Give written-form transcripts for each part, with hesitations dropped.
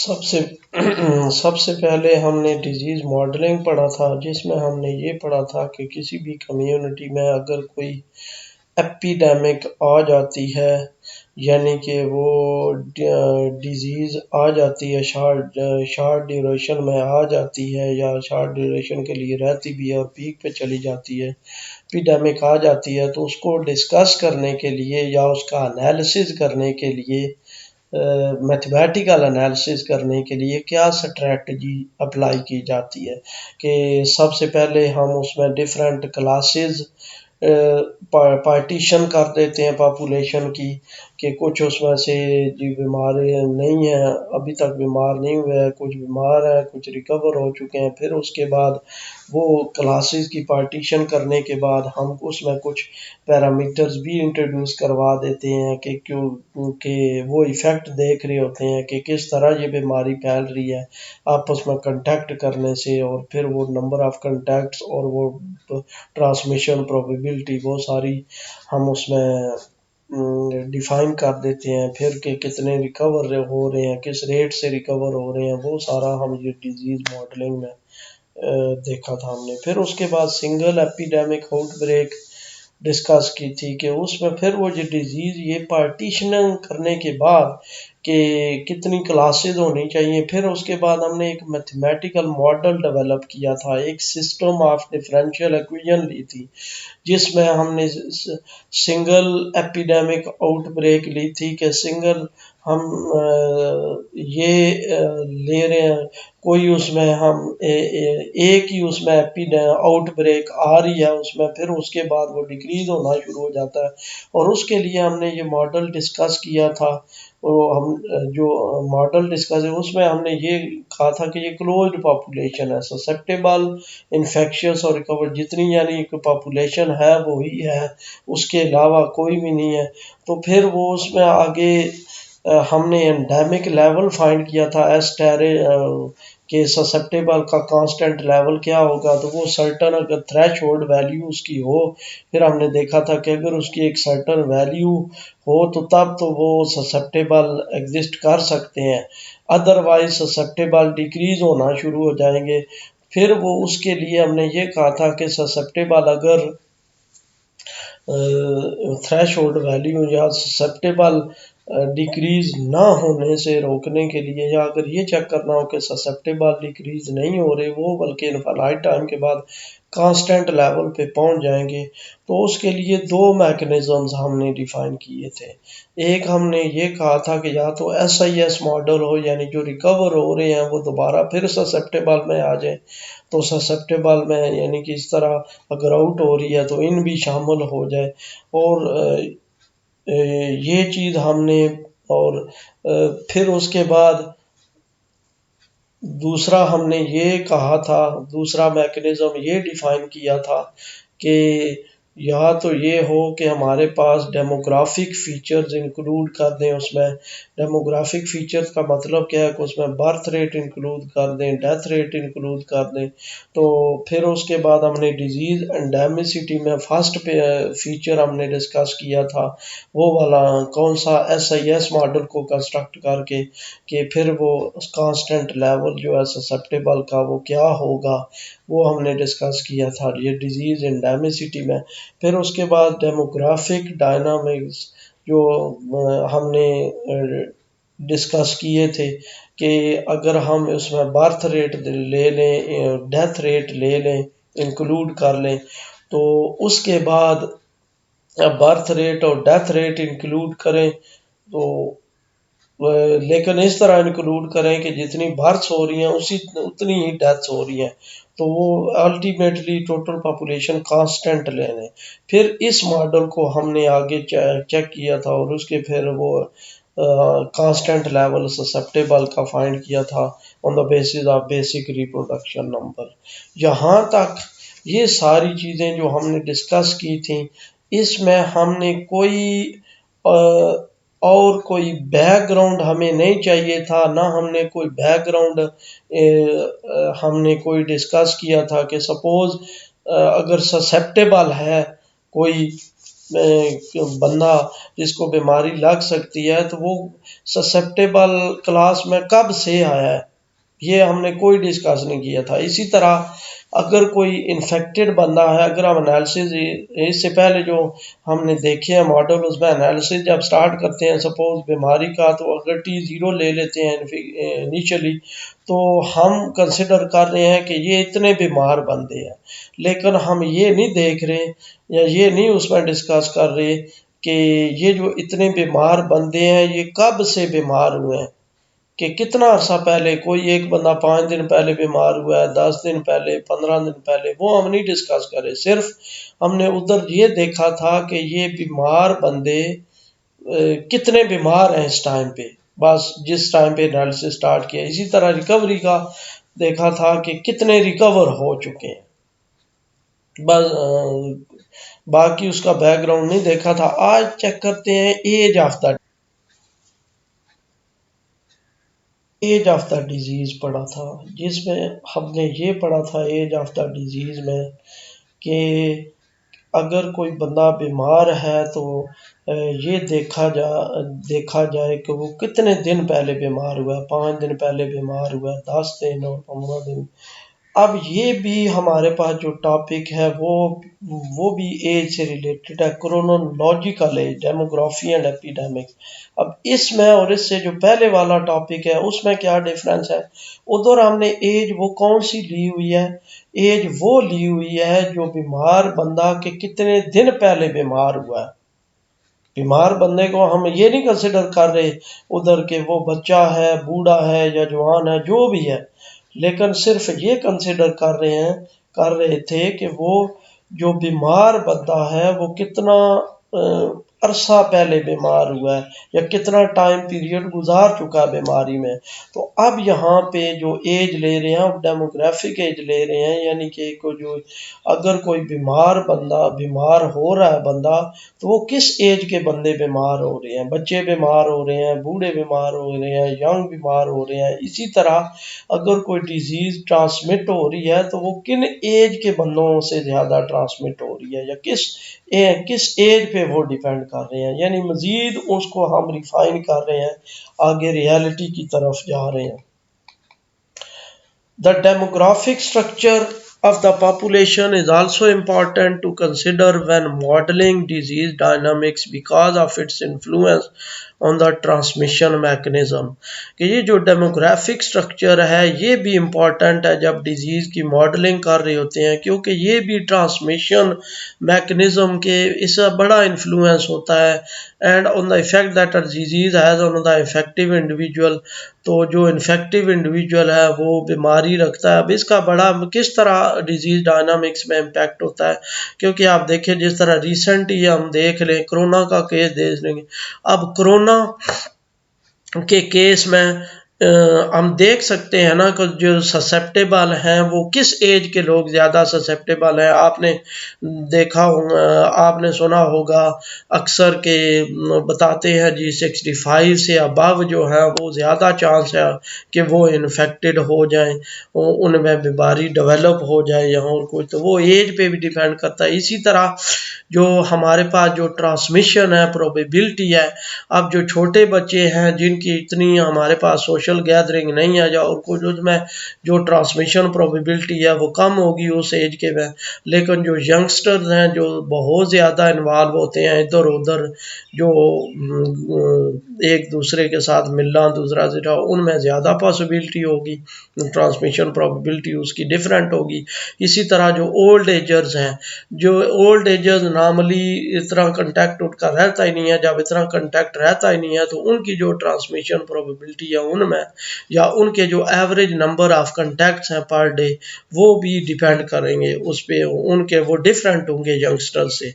सबसे सबसे पहले हमने डिजीज़ मॉडलिंग पढ़ा था, जिसमें हमने ये पढ़ा था कि किसी भी कम्युनिटी में अगर कोई एपिडेमिक आ जाती है, यानी कि वो डिजीज़ आ जाती है, शॉर्ट ड्यूरेशन में आ जाती है या शॉर्ट ड्यूरेशन के लिए रहती भी है और पीक पे चली जाती है, एपिडेमिक आ जाती है, तो उसको डिस्कस करने के लिए या उसका एनालिसिस करने के लिए, मैथमेटिकल एनालिसिस करने के लिए क्या स्ट्रैटेजी अप्लाई की जाती है कि सबसे पहले हम उसमें डिफरेंट क्लासेस पार्टीशन कर देते हैं पॉपुलेशन की, कि कुछ उसमें से जो बीमार नहीं है, अभी तक बीमार नहीं हुए हैं, कुछ बीमार हैं, कुछ रिकवर हो चुके हैं। फिर उसके बाद वो क्लासेस की पार्टीशन करने के बाद हम उसमें कुछ पैरामीटर्स भी इंट्रोड्यूस करवा देते हैं कि क्यों कि वो इफ़ेक्ट देख रहे होते हैं कि किस तरह ये बीमारी फैल रही है आपस में कांटेक्ट करने से, और फिर वो नंबर ऑफ़ कांटेक्ट्स और वो ट्रांसमिशन प्रोबेबिलिटी वो सारी हम उसमें डिफ़ाइन कर देते हैं। फिर कि कितने रिकवर हो रहे हैं, किस रेट से रिकवर हो रहे हैं, वो सारा हम ये डिजीज़ मॉडलिंग में देखा था हमने। फिर उसके बाद सिंगल एपिडेमिक आउटब्रेक डिस्कस की थी कि उसमें फिर वो जो डिजीज़ ये पार्टीशनिंग करने के बाद कि कितनी क्लासेस होनी चाहिए, फिर उसके बाद हमने एक मैथमेटिकल मॉडल डेवलप किया था, एक सिस्टम ऑफ डिफरेंशियल इक्वेशन ली थी, जिसमें हमने सिंगल एपिडेमिक आउटब्रेक ली थी कि सिंगल हम ये ले रहे हैं, कोई उसमें हम एक ही उसमें आउटब्रेक आ रही है उसमें, फिर उसके बाद वो डिक्रीज होना शुरू हो जाता है। और उसके लिए हमने ये मॉडल डिस्कस किया था। वो हम जो मॉडल डिस्कस है उसमें हमने ये कहा था कि ये क्लोज्ड पॉपुलेशन है, ससेप्टेबल, इन्फेक्शियस और रिकवर, जितनी यानी पॉपुलेशन है वही है, उसके अलावा कोई भी नहीं है। तो फिर वो उसमें आगे हमने एंडेमिक लेवल फाइंड किया था, एस्टेरे के ससेप्टेबल का कांस्टेंट लेवल क्या होगा, तो वो सर्टन अगर थ्रेशोल्ड वैल्यू उसकी हो, फिर हमने देखा था कि अगर उसकी एक सर्टन वैल्यू हो तो तब तो वो ससेप्टेबल एग्जिस्ट कर सकते हैं, अदरवाइज ससेप्टेबल डिक्रीज होना शुरू हो जाएंगे। फिर वो उसके लिए हमने ये कहा था कि ससेप्टेबल अगर थ्रेशोल्ड वैल्यू या ससेप्टेबल डिक्रीज ना होने से रोकने के लिए, या अगर ये चेक करना हो कि ससेप्टेबल डिक्रीज नहीं हो रहे वो बल्कि इनफाइनाइट टाइम के बाद कांस्टेंट लेवल पे पहुंच जाएंगे, तो उसके लिए दो मैकेनिज्म्स हमने डिफाइन किए थे। एक हमने ये कहा था कि या तो SIS मॉडल हो, यानी जो रिकवर हो रहे हैं वो दोबारा फिर ससेप्टेबल में आ जाए, तो ससेप्टेबल में यानी कि इस तरह अगर आउट हो रही है तो इन भी शामिल हो जाए। और ये चीज़ हमने, और फिर उसके बाद दूसरा हमने ये कहा था, दूसरा मैकेनिज्म ये डिफाइन किया था कि या तो ये हो कि हमारे पास डेमोग्राफिक फीचर्स इंक्लूड कर दें उसमें। डेमोग्राफिक फीचर्स का मतलब क्या है कि उसमें बर्थ रेट इंक्लूड कर दें, डेथ रेट इंक्लूड कर दें। तो फिर उसके बाद हमने डिजीज़ एंडेमिसिटी में फर्स्ट फीचर हमने डिस्कस किया था, वो वाला कौन सा SIS मॉडल को कंस्ट्रक्ट करके कि फिर वो कांस्टेंट लेवल जो है ससेप्टेबल का वो क्या होगा, वो हमने डिस्कस किया था ये डिजीज़ एंडेमिसिटी में। फिर उसके बाद डेमोग्राफिक डायनामिक्स जो हमने डिस्कस किए थे कि अगर हम उसमें बर्थ रेट ले लें, डेथ रेट ले लें, इंक्लूड कर लें, तो उसके बाद बर्थ रेट और डेथ रेट इंक्लूड करें, तो लेकिन इस तरह इंक्लूड करें कि जितनी बर्थ्स हो रही हैं उसी उतनी ही डेथ्स हो रही हैं, तो वो अल्टीमेटली टोटल पॉपुलेशन कांस्टेंट ले लें। फिर इस मॉडल को हमने आगे चेक किया था और उसके फिर वो कांस्टेंट लेवल ससेप्टेबल का फाइंड किया था on the basis of basic reproduction number. यहाँ तक ये सारी चीज़ें जो हमने डिस्कस की थी, इसमें हमने कोई और कोई बैकग्राउंड हमें नहीं चाहिए था, ना हमने कोई बैकग्राउंड हमने कोई डिस्कस किया था कि सपोज अगर ससेप्टेबल है कोई बंदा जिसको बीमारी लग सकती है, तो वो ससेप्टेबल क्लास में कब से आया है, ये हमने कोई डिस्कस नहीं किया था। इसी तरह अगर कोई इन्फेक्टेड बंदा है, अगर हम एनालिसिस इससे पहले जो हमने देखे हैं मॉडल, उसमें एनालिसिस जब स्टार्ट करते हैं सपोज बीमारी का, तो अगर T0 ले लेते हैं इनिशियली, तो हम कंसिडर कर रहे हैं कि ये इतने बीमार बंदे हैं, लेकिन हम ये नहीं देख रहे या ये नहीं उसमें डिस्कस कर रहे कि ये जो इतने बीमार बंदे हैं ये कब से बीमार हुए हैं, कि कितना अर्सा पहले, कोई एक बंदा 5 दिन पहले बीमार हुआ है, 10 दिन पहले, 15 दिन पहले, वो हम नहीं डिस्कस करे। सिर्फ हमने उधर ये देखा था कि ये बीमार बंदे कितने बीमार हैं इस टाइम पे, बस जिस टाइम पे एनालिसिस स्टार्ट किया। इसी तरह रिकवरी का देखा था कि कितने रिकवर हो चुके हैं, बस बाकी उसका बैकग्राउंड नहीं देखा था। आज चेक करते हैं एज ऑफ द डिजीज पढ़ा था, जिसमें हमने ये पढ़ा था एज ऑफ द डिजीज में कि अगर कोई बंदा बीमार है तो ये देखा जाए कि वो कितने दिन पहले बीमार हुआ है, 5 दिन पहले बीमार हुआ है, 10 दिन और 15 दिन। अब ये भी हमारे पास जो टॉपिक है वो भी एज से रिलेटेड है, chronological age, demography and epidemics. अब इसमें और इससे जो पहले वाला टॉपिक है उसमें क्या डिफरेंस है, उधर हमने एज वो कौन सी ली हुई है, एज वो ली हुई है जो बीमार बंदा के कितने दिन पहले बीमार हुआ है। बीमार बंदे को हम ये नहीं कंसिडर कर रहे उधर के वो बच्चा है, बूढ़ा है या जवान है, जो भी है, लेकिन सिर्फ ये कंसिडर कर रहे थे कि वो जो बीमार बंदा है वो कितना अरसा पहले बीमार हुआ है या कितना टाइम पीरियड गुजार चुका है बीमारी में। तो अब यहाँ पे जो एज ले रहे हैं, अब डेमोग्राफिक एज ले रहे हैं, यानी कि को जो अगर कोई बीमार हो रहा है बंदा, तो वो किस एज के बंदे बीमार हो रहे हैं, बच्चे बीमार हो रहे हैं, बूढ़े बीमार हो रहे हैं, यंग बीमार हो रहे हैं। इसी तरह अगर कोई डिजीज ट्रांसमिट हो रही है तो वो किन एज के बंदों से ज़्यादा ट्रांसमिट हो रही है या किस एज पे वो डिपेंड कर रहे हैं, यानी मजीद उसको हम रिफाइन कर रहे हैं, आगे रियलिटी की तरफ जा रहे हैं। The demographic structure of the population is also important to consider when modeling disease dynamics because of its influence on the transmission mechanism। कि ये जो डेमोग्राफिक स्ट्रक्चर है ये भी इम्पॉर्टेंट है जब डिजीज़ की मॉडलिंग कर रहे होते हैं, क्योंकि ये भी ट्रांसमिशन मैकेनिज्म के इसका बड़ा इन्फ्लुएंस होता है, and on the effect that disease has on the effective individual. तो जो इन्फेक्टिव इंडिविजुअल है वो बीमारी रखता है। अब इसका बड़ा किस तरह डिजीज डायनामिक्स में इम्पैक्ट होता है, क्योंकि आप देखिए जिस तरह रिसेंट ही हम देख लें, कोरोना का केस देख लेंगे। अब कोरोना के केस में हम देख सकते हैं ना कि जो ससेप्टेबल हैं वो किस एज के लोग ज़्यादा ससेप्टेबल हैं। आपने देखा होगा, आपने सुना होगा अक्सर के बताते हैं जी 65 से अबव जो है वो ज़्यादा चांस है कि वो इन्फेक्टेड हो जाएं, उनमें बीमारी डेवलप हो जाए या और कोई, तो वो एज पे भी डिपेंड करता है। इसी तरह जो हमारे पास जो ट्रांसमिशन है, प्रोबेबिलिटी है, अब जो छोटे बच्चे हैं जिनकी इतनी हमारे पास सोशल गैदरिंग नहीं है, और कुछ उसमें जो ट्रांसमिशन प्रोबेबिलिटी है वो कम होगी उस एज के में, लेकिन जो यंगस्टर्स हैं जो बहुत ज़्यादा इन्वॉल्व होते हैं इधर उधर, जो एक दूसरे के साथ मिलना, दूसरा से उनमें ज़्यादा पॉसिबिलिटी होगी, ट्रांसमिशन प्रोबेबिलिटी उसकी डिफरेंट होगी। इसी तरह जो ओल्ड एजर्स हैं, जो ओल्ड एजर्स नॉर्मली इतना कंटेक्ट उनका रहता ही नहीं है, जब इतना कंटेक्ट रहता ही नहीं है तो उनकी जो ट्रांसमिशन प्रोबेबिलिटी है उनमें, या उनके जो एवरेज नंबर ऑफ कंटेक्ट्स हैं पर डे, वो भी डिपेंड करेंगे उस पर, उनके वो डिफरेंट होंगे यंगस्टर से।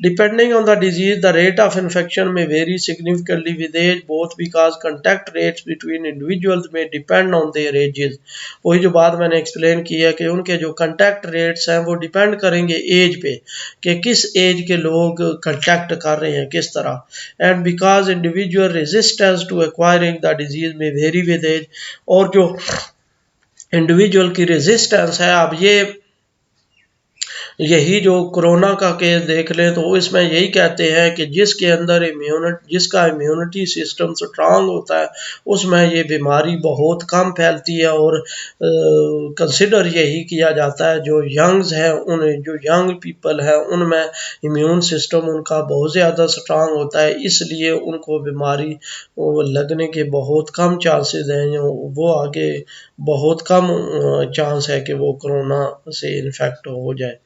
Depending on the disease, the rate of infection may vary significantly with age, both because contact rates between individuals may depend on their ages। वही जो बात मैंने एक्सप्लेन की है कि उनके जो कंटैक्ट रेट्स हैं वो डिपेंड करेंगे एज पे, कि किस एज के लोग कंटैक्ट कर रहे हैं किस तरह, and because individual resistance to acquiring the disease may vary with age. और जो इंडिविजुअल की रेजिस्टेंस है, अब ये यही जो कोरोना का केस देख लें तो इसमें यही कहते हैं कि जिसका इम्यूनिटी सिस्टम स्ट्रांग होता है उसमें ये बीमारी बहुत कम फैलती है। और कंसिडर यही किया जाता है जो यंग पीपल है उनमें इम्यून सिस्टम उनका बहुत ज़्यादा स्ट्रांग होता है, इसलिए उनको बीमारी लगने के बहुत कम चांसेस हैं। वो आगे बहुत कम चांस है कि वो कोरोना से इन्फेक्ट हो जाए।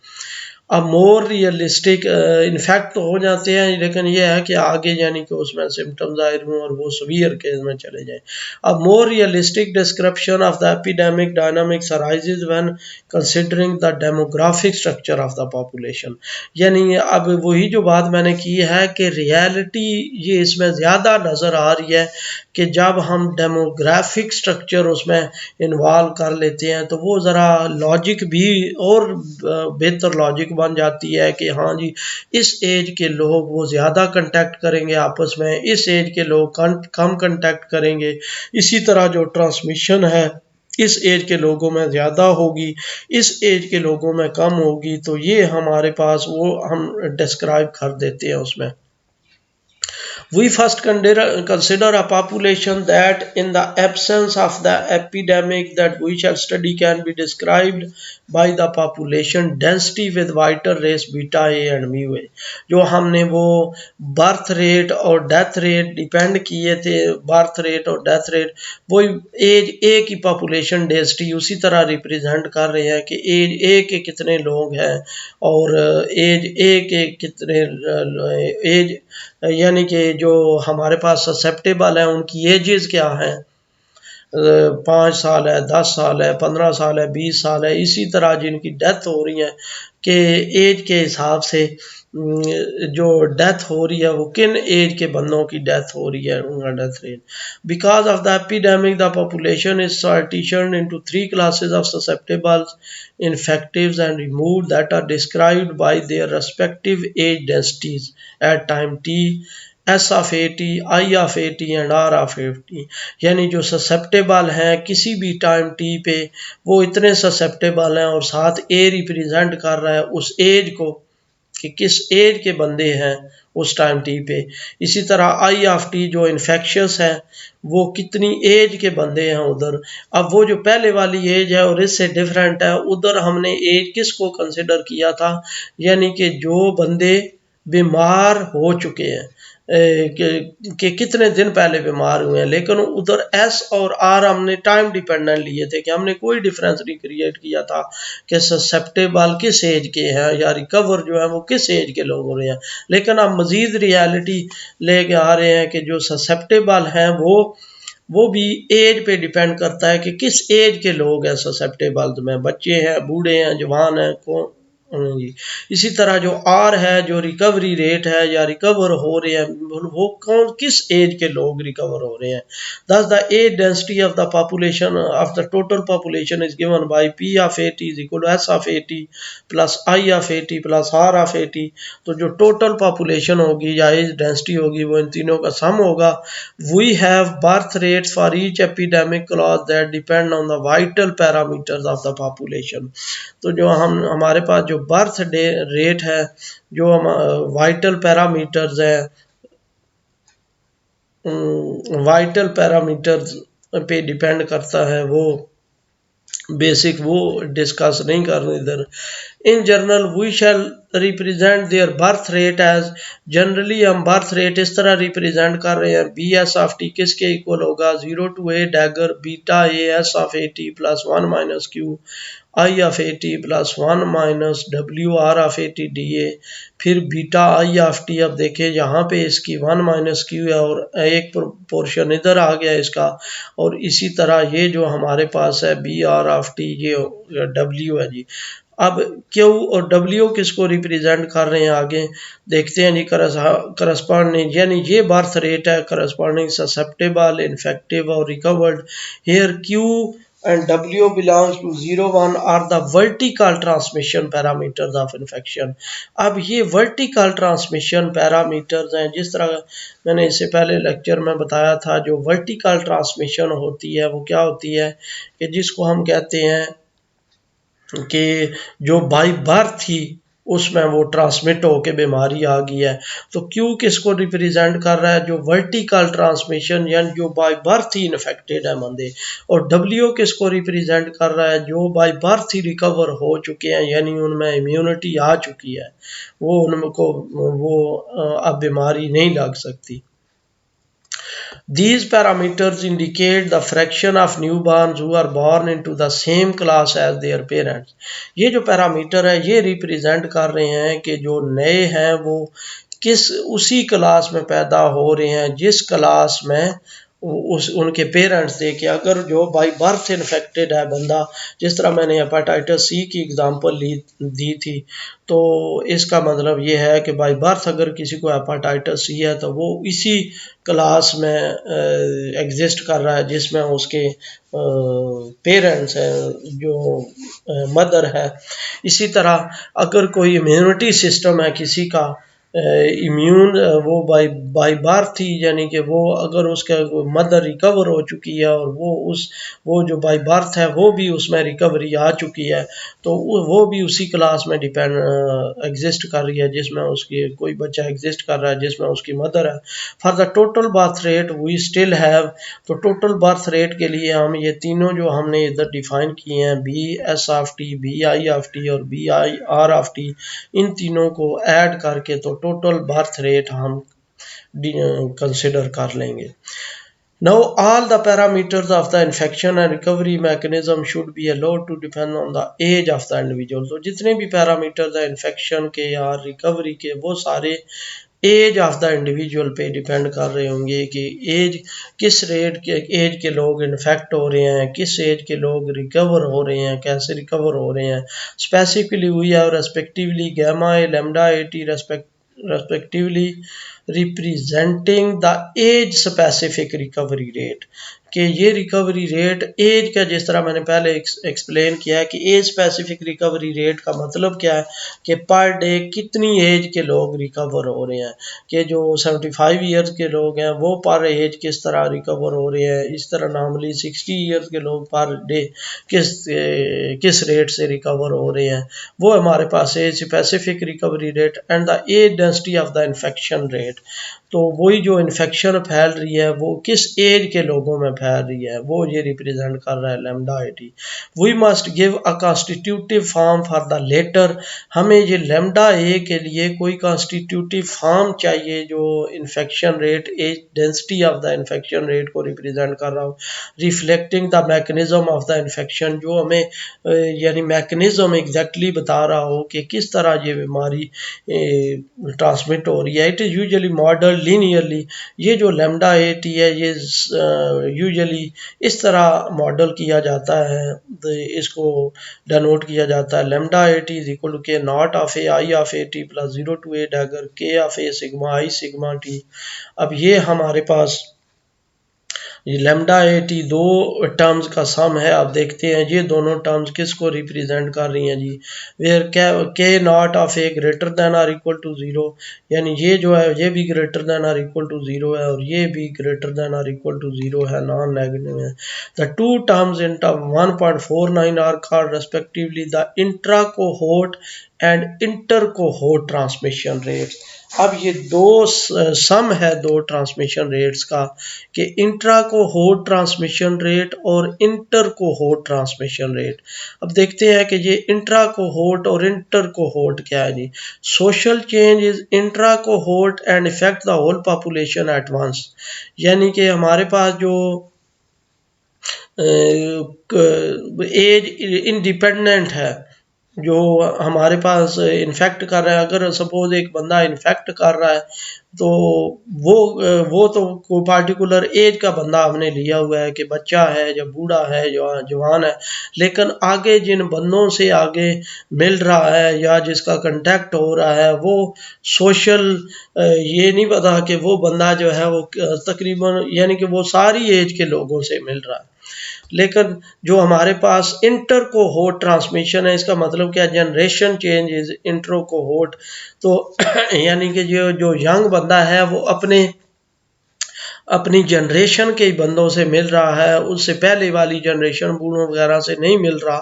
अब मोर रियलिस्टिक इन्फेक्ट तो हो जाते हैं, लेकिन ये है कि आगे यानी कि उसमें सिम्टम्स ज़ाहिर हों और वो सीवियर केस में चले जाएं। अब more realistic description of the epidemic dynamics arises when considering the demographic structure of the population. यानी अब वही जो बात मैंने की है कि रियलिटी ये इसमें ज़्यादा नज़र आ रही है कि जब हम डेमोग्राफिक स्ट्रक्चर उसमें इन्वॉल्व कर लेते हैं तो वो ज़रा लॉजिक भी और बेहतर लॉजिक बन जाती है कि हाँ जी, इस एज के लोग वो ज़्यादा कंटेक्ट करेंगे आपस में, इस एज के लोग कम कंटेक्ट करेंगे। इसी तरह जो ट्रांसमिशन है इस एज के लोगों में ज़्यादा होगी, इस एज के लोगों में कम होगी। तो ये हमारे पास वो हम डिस्क्राइब कर देते हैं उसमें। We first consider a population that, in the absence of the epidemic that we shall study, can be described by the population density with vital rates beta A and mu A। जो हमने वो birth rate और death rate depend किए थे, birth rate और death rate वो as a की population density उसी तरह रिप्रेजेंट कर रहे हैं कि एज ए के कितने लोग हैं और एज ए के कितने एज यानी कि जो हमारे पास ससेप्टेबल हैं उनकी एजेस क्या हैं, 5 साल है, 10 साल है, 15 साल है, 20 साल है। इसी तरह जिनकी डेथ हो रही है कि एज के हिसाब से जो डेथ हो रही है वो किन एज के बंदों की डेथ हो रही है, उनका death rate. Because of the epidemic the population is partitioned into 3 classes of susceptibles, infectives and removed that are described by their respective age densities at time t, S of 80, I of 80 and R of 80। यानी जो susceptible हैं किसी भी time T पे वो इतने susceptible हैं और साथ ए रिप्रेजेंट कर रहा है उस एज को कि किस एज के बंदे हैं उस टाइम टी पे। इसी तरह आई ऑफ टी जो इन्फेक्शस है वो कितनी एज के बंदे हैं उधर। अब वो जो पहले वाली एज है और इससे डिफरेंट है, उधर हमने एज किसको कंसिडर किया था, यानी कि जो बंदे बीमार हो चुके हैं कि कितने दिन पहले बीमार हुए हैं। लेकिन उधर एस और आर हमने टाइम डिपेंडेंट लिए थे कि हमने कोई डिफरेंस नहीं क्रिएट किया था कि ससेप्टेबल किस एज के हैं या रिकवर जो है वो किस एज के लोग हो रहे हैं। लेकिन अब मज़ीद रियलिटी लेके आ रहे हैं कि जो ससेप्टेबल हैं वो भी एज पे डिपेंड करता है कि किस एज के लोग हैं ससेप्टेबल में, बच्चे हैं, बूढ़े हैं, जवान हैं, कौन जी। इसी तरह जो आर है जो रिकवरी रेट है या रिकवर हो रहे हैं वो कौन किस एज के लोग रिकवर हो रहे हैं। Thus the age density of the population of the total population is given by P of 80 is equal to S of 80 plus I of 80 plus R of 80। तो जो टोटल पॉपुलेशन होगी या as density होगी वो इन तीनों का sum होगा। We have birth rates for each epidemic class that depend on the vital parameters of the population. तो जो हमारे पास जो बर्थ डे रेट है, जो हम वाइटल पैरामीटर्स है, वाइटल पैरामीटर्स पे डिपेंड करता है, वो बेसिक वो डिस्कस नहीं कर रहे इधर। In general we shall represent their birth rate as, generally हम बर्थ रेट इस तरह रिप्रेजेंट कर रहे हैं, बी एस ऑफ टी किसके इक्वल होगा, 0 to A dagger beta A S of 80 plus 1 minus Q I of 80 plus 1 minus W R of 80 D A. फिर beta I of T, अब देखें यहाँ पे इसकी 1 माइनस क्यू है और एक पोर्शन इधर आ गया इसका, और इसी तरह ये जो हमारे पास है बी आर ऑफ टी ये डब्ल्यू है जी। अब क्यू और डब्ल्यू किसको रिप्रेजेंट कर रहे हैं आगे देखते हैं जी। करस्पॉन्डिंग यानी ये बर्थ रेट है करस्पॉन्डिंग ससेप्टेबल, इन्फेक्टिव और recovered. Here Q and W belongs to 0, 1 are the vertical transmission parameters of infection। अब ये vertical transmission parameters हैं, जिस तरह मैंने इससे पहले लेक्चर में बताया था, जो vertical transmission होती है वो क्या होती है कि जिसको हम कहते हैं कि जो बाई बर्थ थी उसमें वो ट्रांसमिट होके बीमारी आ गई है। तो क्यू किसको रिप्रेजेंट कर रहा है? जो वर्टिकल ट्रांसमिशन यानी जो बाय बर्थ ही इन्फेक्टेड है बंदे। और डब्ल्यू किसको रिप्रेजेंट कर रहा है? जो बाय बर्थ ही रिकवर हो चुके हैं यानी उनमें इम्यूनिटी आ चुकी है, वो उनको वो अब बीमारी नहीं लग सकती। These parameters indicate the fraction of newborns who are born into the same class as their parents. ये जो पैरामीटर है ये रिप्रेजेंट कर रहे हैं कि जो नए हैं वो किस उसी क्लास में पैदा हो रहे हैं जिस क्लास में उस उनके पेरेंट्स थे। कि अगर जो बाई बर्थ इन्फेक्टेड है बंदा, जिस तरह मैंने हेपेटाइटिस सी की एग्जांपल दी थी, तो इसका मतलब ये है कि बाई बर्थ अगर किसी को हेपेटाइटिस सी है तो वो इसी क्लास में एग्जिस्ट कर रहा है जिसमें उसके पेरेंट्स हैं, जो मदर है। इसी तरह अगर कोई इम्यूनिटी सिस्टम है किसी का इम्यून, वो बाई बर्थ थी यानी कि वो अगर उसका मदर रिकवर हो चुकी है और वो जो बाई बर्थ है वो भी उसमें रिकवरी आ चुकी है, तो वो भी उसी क्लास में डिपेंड एग्जिस्ट कर रही है जिसमें उसकी कोई बच्चा एग्जिस्ट कर रहा है जिसमें उसकी मदर है। For the total birth rate we still have, तो टोटल बर्थ रेट के लिए हम ये तीनों जो हमने इधर डिफाइन किए हैं, B S of T, B I of T और B I R of T, इन तीनों को ऐड करके तो टोटल बर्थ रेट हम कंसिडर कर लेंगे। Now all the parameters of the infection and recovery mechanism should be allowed to depend on the age of the individual. तो जितने भी पैरामीटर्स है इन्फेक्शन के या रिकवरी के वो सारे एज ऑफ द इंडिविजुअल पे डिपेंड कर रहे होंगे कि एज किस रेट के एज के लोग इन्फेक्ट हो रहे हैं, किस एज के लोग रिकवर हो रहे हैं, कैसे रिकवर हो रहे हैं। Specifically we have respectively gamma A lambda A T respectively representing the age specific recovery rate, कि ये रिकवरी रेट एज का, जिस तरह मैंने पहले एक्सप्लेन किया है कि एज स्पेसिफिक रिकवरी रेट का मतलब क्या है कि पर डे कितनी एज के लोग रिकवर हो रहे हैं। कि जो 75 ईयर्स के लोग हैं वो पर एज किस तरह रिकवर हो रहे हैं, इस तरह नॉर्मली 60 ईयर्स के लोग पर डे किस रेट से रिकवर हो रहे हैं। वो हमारे पास age specific recovery rate and the age density of the infection rate, तो वही जो इन्फेक्शन फैल रही है वो किस एज के लोगों में फैल रही है वो ये रिप्रेजेंट कर रहा है lambda AT. We must give a constitutive form for the latter, हमें ये लैम्डा ए के लिए कोई कॉन्स्टिट्यूटिव फॉर्म चाहिए जो infection rate as density of the infection rate को रिप्रेजेंट कर रहा हो, reflecting the mechanism of the infection, जो हमें यानी मैकेनिज्म एग्जैक्टली बता रहा हो कि किस तरह ये बीमारी ट्रांसमिट हो रही है। It is usually model linearly, ये जो लैम्डा ए टी है ये यूजुअली इस तरह मॉडल किया जाता है, तो इसको डनोट किया जाता है lambda A t is equal to k not of a i of a t plus 0 to a dagger k of a sigma i sigma t. अब ये हमारे पास ये लैम्डा ए टी दो टर्म्स का सम है। अब देखते हैं ये दोनों टर्म्स किसको रिप्रेजेंट कर रही हैं जी। Where K not of A greater than or equal to 0, यानी ये जो है ये भी greater than or equal to 0 है और ये भी greater than or equal to 0 है, नॉन नेगेटिव है। The two terms in term 1.49 are called respectively the intra cohort and inter cohort transmission rate. अब ये दो सम है दो ट्रांसमिशन रेट्स का, कि इंट्रा कोहोर्ट ट्रांसमिशन रेट और इंटर कोहोर्ट ट्रांसमिशन रेट। अब देखते हैं कि ये इंट्रा कोहोर्ट और इंटर कोहोर्ट क्या है जी। Social change is intra cohort and effect the whole population at once, यानी कि हमारे पास जो एज इंडिपेंडेंट है, जो हमारे पास इन्फेक्ट कर रहा है, अगर सपोज एक बंदा इन्फेक्ट कर रहा है तो वो तो कोई पार्टिकुलर एज का बंदा हमने लिया हुआ है कि बच्चा है या बूढ़ा है या जवान है, लेकिन आगे जिन बंदों से आगे मिल रहा है या जिसका कांटेक्ट हो रहा है वो सोशल, ये नहीं पता कि वो बंदा जो है वो तकरीबन यानी कि वो सारी एज के लोगों से मिल रहा है। लेकिन जो हमारे पास इंटर कोहोर्ट ट्रांसमिशन है, इसका मतलब क्या, generation change is inter cohort, तो यानी कि जो यंग बंदा है वो अपने अपनी जनरेशन के बंदों से मिल रहा है, उससे पहले वाली जनरेशन बूढ़ों वगैरह से नहीं मिल रहा।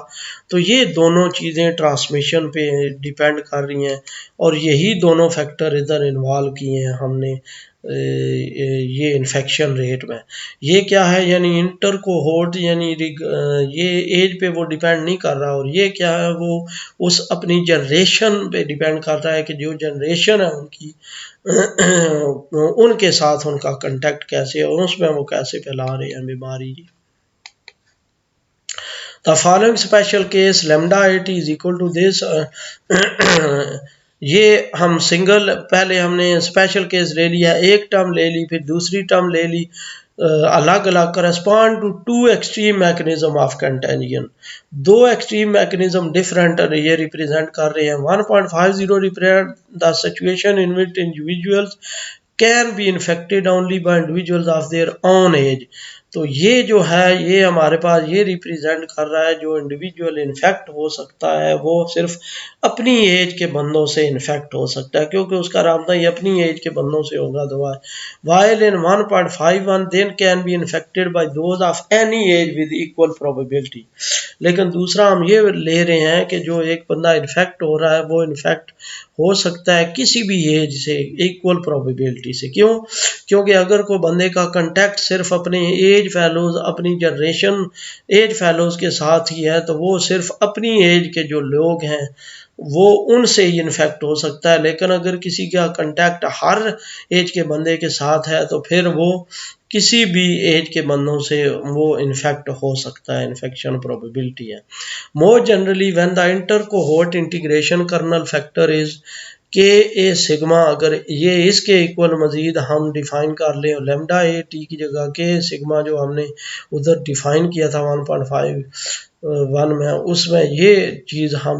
तो ये दोनों चीज़ें ट्रांसमिशन पे डिपेंड कर रही हैं और यही दोनों फैक्टर इधर इन्वॉल्व किए हैं हमने ये इन्फेक्शन रेट में। ये क्या है, यानी इंटर कोहोर्ट, यानी ये एज पे वो डिपेंड नहीं कर रहा, और ये क्या है, वो उस अपनी जनरेशन पे डिपेंड करता है कि जो जनरेशन है उनकी उनके साथ उनका कांटेक्ट कैसे है और उसमें वो कैसे फैला रहे हैं बीमारी। The following special case lambda 8 is equal to this. ये हम सिंगल, पहले हमने स्पेशल केस ले लिया, एक टर्म ले ली, फिर दूसरी टर्म ले ली, अलग अलग correspond to two extreme mechanism of contagion. दो एक्सट्रीम मैकेनिज्म डिफरेंट ये रिप्रेजेंट कर रहे हैं। 1.50 represent the situation in which individuals can be infected only by individuals of their own age. तो ये जो है ये हमारे पास ये रिप्रेजेंट कर रहा है जो इंडिविजुअल इन्फेक्ट हो सकता है वो सिर्फ अपनी एज के बंदों से इन्फेक्ट हो सकता है, क्योंकि उसका राबता ही अपनी एज के बंदों से होगा दवा। While in 1.51 then can be infected by those of any age with equal probability. लेकिन दूसरा हम ये ले रहे हैं कि जो एक बंदा इन्फेक्ट हो रहा है वो इन्फेक्ट हो सकता है किसी भी एज से इक्वल प्रोबेबिलिटी से। क्यों? क्योंकि अगर कोई बंदे का कांटेक्ट सिर्फ अपने एज फेलोज, अपनी जनरेशन एज फेलोज के साथ ही है, तो वो सिर्फ अपनी एज के जो लोग हैं वो उनसे ही इन्फेक्ट हो सकता है। लेकिन अगर किसी का कांटेक्ट हर एज के बंदे के साथ है तो फिर वो किसी भी एज के बंदों से वो इन्फेक्ट हो सकता है, इन्फेक्शन प्रोबेबिलिटी है। More generally when the inter cohort integration kernel factor is K A sigma, अगर ये इसके इक्वल मजीद हम डिफाइन कर लें, लेमडा ए टी की जगह के सिग्मा जो हमने उधर डिफाइन किया था 1.51 में, उसमें ये चीज़ हम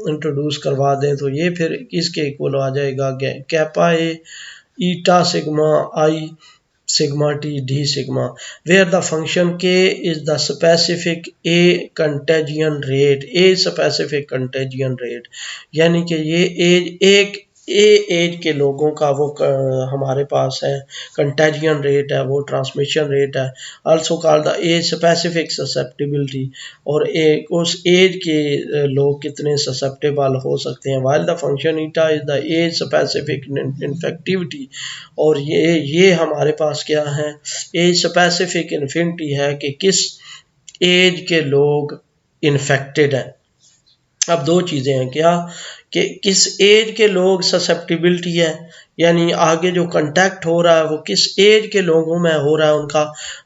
इंट्रोड्यूस करवा दें तो ये फिर इसके इक्वल आ जाएगा kappa A eta sigma I sigma t d sigma, where the function k is the specific a contagion rate, a specific contagion rate, यानी कि ये एज एक एज के लोगों का वो हमारे पास है कंटेजियन रेट है, वो ट्रांसमिशन रेट है, also called the age specific susceptibility, और एक उस एज के लोग कितने ससेप्टेबल हो सकते हैं। While the function eta is the age specific infectivity, और ये हमारे पास क्या है, एज स्पेसिफिक इन्फिनिटी है कि किस एज के लोग इन्फेक्टेड हैं। अब दो चीज़ें हैं, क्या कि किस एज के लोग ससेप्टिबिलिटी है, यानी आगे जो कांटेक्ट हो रहा है वो किस एज के लोगों में हो रहा है उनका।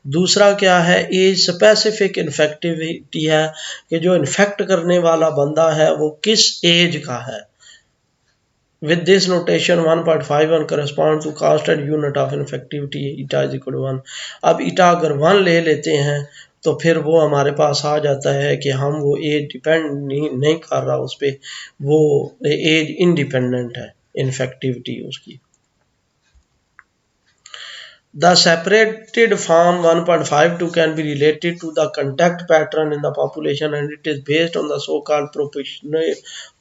दूसरा क्या है, एज स्पेसिफिक इन्फेक्टिविटी है कि जो इन्फेक्ट करने वाला बंदा है वो किस एज का है। With this notation 1.51 correspond to constant unit of infectivity, eta is equal to 1। अब eta अगर 1 ले लेते हैं तो फिर वो हमारे पास आ जाता है कि हम वो एज डिपेंड नहीं कर रहा उस पर, वो एज इंडिपेंडेंट है इन्फेक्टिविटी उसकी। The separated form 1.52 can be related to the contact pattern in the population and it is based on the so-called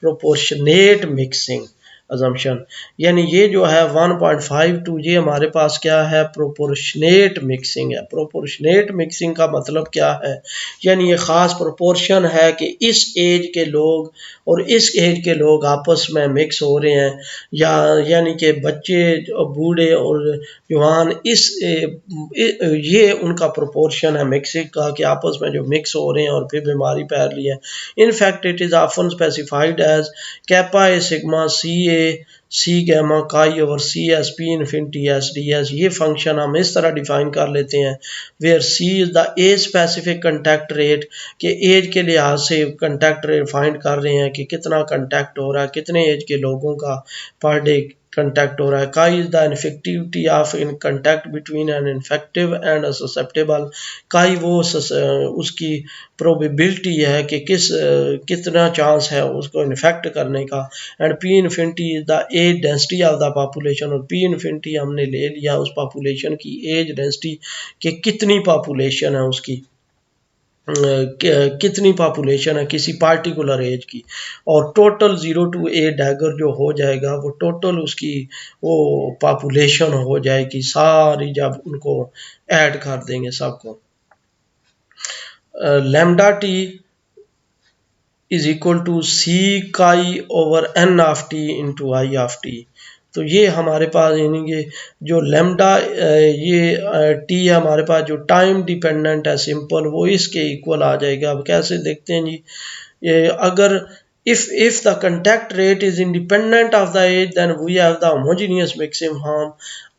proportionate mixing assumption। यानी ये जो है 1.52 ये हमारे पास क्या है, प्रोपोर्शनेट मिक्सिंग है। प्रोपोर्शनेट मिक्सिंग का मतलब क्या है, यानी ये ख़ास प्रोपोर्शन है कि इस एज के लोग और इस एज के लोग आपस में मिक्स हो रहे हैं, या यानी कि बच्चे, बूढ़े और जवान, ये उनका प्रोपोर्शन है मिक्सिंग का कि आपस में जो मिक्स हो रहे हैं और फिर बीमारी फैल रही है। In fact it is often specified as kappa a sigma c a c gamma chi over c s p infinity s d s. ये फंक्शन हम इस तरह डिफाइन कर लेते हैं where c is the age specific contact rate, के age के लिहाज से कंटैक्ट रेट फाइंड कर रहे हैं कि कितना कंटैक्ट हो रहा है, कितने एज के लोगों का पर डे कंटैक्ट हो रहा है। Chi is the infectivity of in contact between an infective and susceptible. Chi वो उसकी प्रोबेबिलिटी है कि कितना चांस है उसको इन्फेक्ट करने का। And P infinity is the age density of the population, और पी इन्फिनिटी हमने ले लिया उस पॉपुलेशन की एज डेंसिटी कि कितनी पॉपुलेशन है उसकी। कितनी पॉपुलेशन है किसी पार्टिकुलर एज की, और टोटल 0 to 8 डैगर जो हो जाएगा वो टोटल उसकी वो पॉपुलेशन हो जाएगी सारी, जब उनको ऐड कर देंगे सबको। Lambda t is equal to c chi over n of t into i of t. तो ये हमारे पास यानी कि जो लेमडा ये टी हमारे पास जो टाइम डिपेंडेंट है सिंपल, वो इसके इक्वल आ जाएगा। अब कैसे देखते हैं जी, ये अगर if the contact rate is independent of the age then we have the homogeneous mixing form।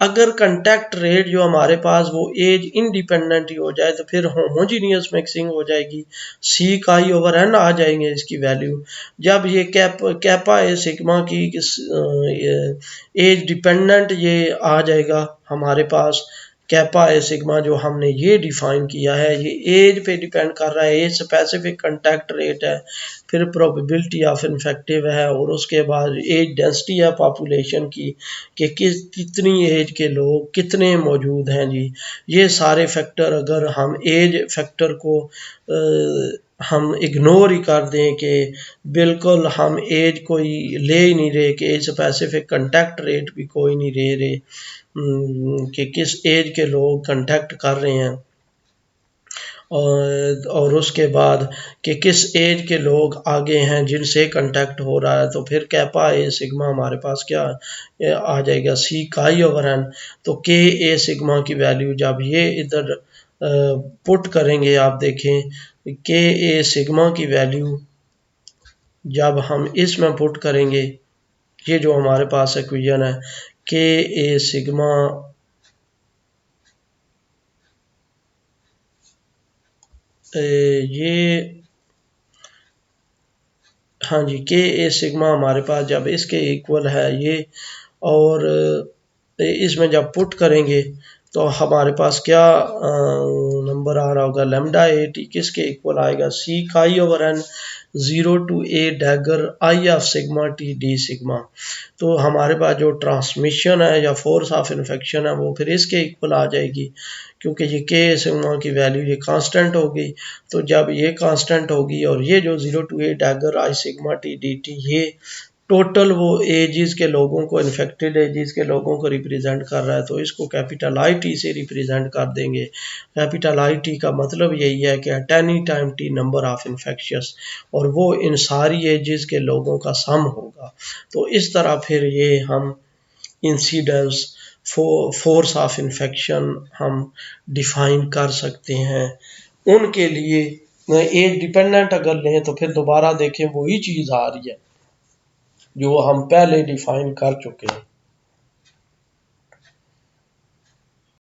अगर कंटैक्ट रेट जो हमारे पास वो एज इंडिपेंडेंट ही हो जाए तो फिर होमोजीनियस मिक्सिंग हो जाएगी, सी का ही ओवर एन आ जाएंगे इसकी वैल्यू। जब ये कैपा ए सिग्मा की एज डिपेंडेंट ये आ जाएगा हमारे पास, कैपा ए सिग्मा जो हमने ये डिफाइन किया है ये एज पे डिपेंड कर रहा है, एज स्पेसिफिक कंटैक्ट रेट है, फिर प्रोबेबिलिटी ऑफ इन्फेक्टिव है, और उसके बाद एज डेंसिटी है पॉपुलेशन की कि कितनी एज के लोग कितने मौजूद हैं जी। ये सारे फैक्टर अगर हम एज फैक्टर को हम इग्नोर ही कर दें कि बिल्कुल हम एज कोई ले ही नहीं रहे, कि एज स्पेसिफिक कंटैक्ट रेट भी कोई नहीं ले रहे कि किस एज के लोग कंटैक्ट कर रहे हैं, और उसके बाद कि किस एज के लोग आगे हैं जिनसे कांटेक्ट हो रहा है, तो फिर कैपा ए सिग्मा हमारे पास क्या आ जाएगा, सी काई ओवर एन। तो के ए सिग्मा की वैल्यू जब ये इधर पुट करेंगे, आप देखें के ए सिग्मा की वैल्यू जब हम इसमें पुट करेंगे, ये जो हमारे पास इक्वेशन है के ए सिग्मा ये हाँ जी, के ए सिग्मा हमारे पास जब इसके इक्वल है ये, और इसमें जब पुट करेंगे तो हमारे पास क्या नंबर आ रहा होगा, लेमडा ए टी किसके इक्वल आएगा, C chi over N 0 to 8 dagger I of sigma T D sigma. तो हमारे पास जो ट्रांसमिशन है या फोर्स ऑफ इन्फेक्शन है वो फिर इसके इक्वल आ जाएगी, क्योंकि ये के सिग्मा की वैल्यू ये कांस्टेंट होगी। तो जब ये कांस्टेंट होगी और ये जो 0 to 8 dagger I sigma T D T ये टोटल वो एजेस के लोगों को, इन्फेक्टेड एजेस के लोगों को रिप्रेजेंट कर रहा है, तो इसको कैपिटल आई टी से रिप्रेजेंट कर देंगे। कैपिटल आई टी का मतलब यही है कि at any time T number of infectious, और वो इन सारी एजेस के लोगों का सम होगा। तो इस तरह फिर ये हम इंसिडेंस फोर्स ऑफ इन्फेक्शन हम डिफाइन कर सकते हैं। उनके लिए एज डिपेंडेंट अगर लें तो फिर दोबारा देखें वही चीज़ आ रही है जो हम पहले डिफाइन कर चुके हैं।